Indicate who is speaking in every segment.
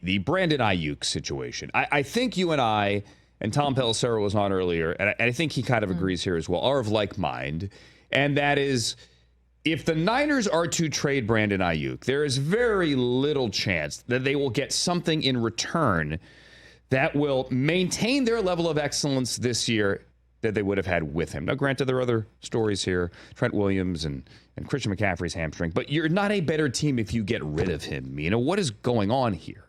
Speaker 1: the Brandon Aiyuk situation. I think you and I, and Tom Pelissero was on earlier, and I think he kind of agrees here as well, are of like mind. And that is, if the Niners are to trade Brandon Aiyuk, there is very little chance that they will get something in return that will maintain their level of excellence this year that they would have had with him. Now, granted, there are other stories here, Trent Williams and Christian McCaffrey's hamstring, but you're not a better team if you get rid of him, Mina. What is going on here?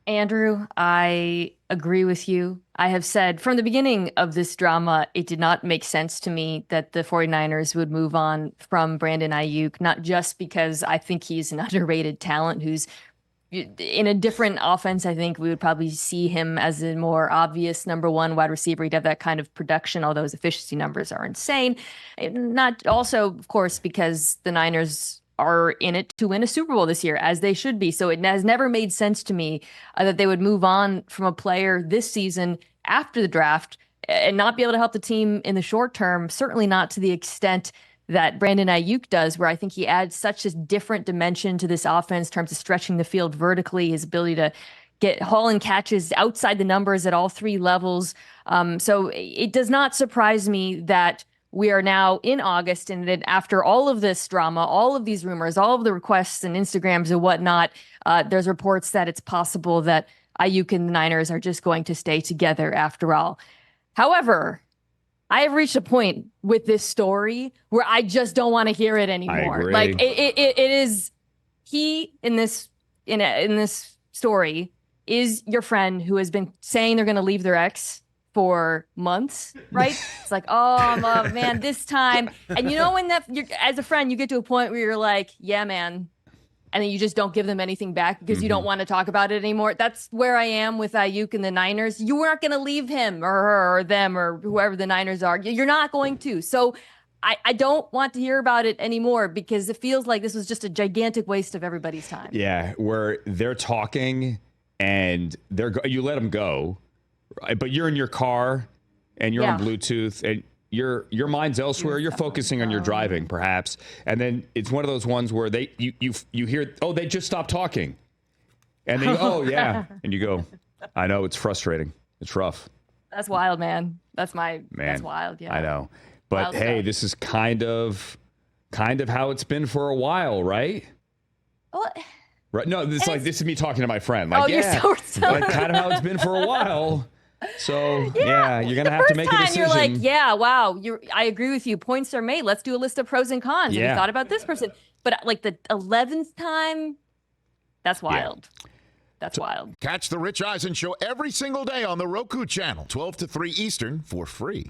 Speaker 2: Andrew, I agree with you. I have said from the beginning of this drama, it did not make sense to me that the 49ers would move on from Brandon Aiyuk, not just because I think he's an underrated talent who's in a different offense. I think we would probably see him as a more obvious number one wide receiver. He'd have that kind of production, although his efficiency numbers are insane. Not also, of course, because the Niners are in it to win a Super Bowl this year, as they should be. So it has never made sense to me that they would move on from a player this season after the draft and not be able to help the team in the short term, certainly not to the extent that Brandon Aiyuk does, where I think he adds such a different dimension to this offense in terms of stretching the field vertically, his ability to get hauling catches outside the numbers at all three levels. So it does not surprise me that we are now in August, and that after all of this drama, all of these rumors, all of the requests and Instagrams and whatnot, there's reports that it's possible that Aiyuk and the Niners are just going to stay together after all. However, I have reached a point with this story where I just don't want to hear it anymore.
Speaker 1: I agree.
Speaker 2: Like it is, he in this story is your friend who has been saying they're going to leave their ex for months, right? It's like, oh man, this time. And you know, when as a friend, you get to a point where you're like, yeah, man. And then you just don't give them anything back because you don't want to talk about it anymore. That's where I am with Aiyuk and the Niners. You aren't going to leave him or her or them or whoever the Niners are. You're not going to. So I don't want to hear about it anymore because it feels like this was just a gigantic waste of everybody's time.
Speaker 1: Yeah, where they're talking and you let them go, but you're in your car and you're on Bluetooth and your mind's elsewhere. You're focusing on your driving, perhaps, and then it's one of those ones where you hear, oh, they just stopped talking, and then oh yeah, and you go, I know, it's frustrating, it's rough.
Speaker 2: That's wild, man. That's wild. Yeah,
Speaker 1: I know, but
Speaker 2: wild
Speaker 1: hey,
Speaker 2: stuff.
Speaker 1: this is kind of how it's been for a while, right?
Speaker 2: What?
Speaker 1: Right? No, this is me talking to my friend. Like,
Speaker 2: you're so
Speaker 1: like kind of how it's been for a while. So yeah, you're gonna have to make a decision.
Speaker 2: You're like, yeah, wow. I agree with you. Points are made. Let's do a list of pros and cons.
Speaker 1: Yeah.
Speaker 2: Have you thought about this person? But like the 11th time, that's wild. Yeah. That's wild.
Speaker 3: Catch the Rich Eisen Show every single day on the Roku channel, 12 to 3 Eastern, for free.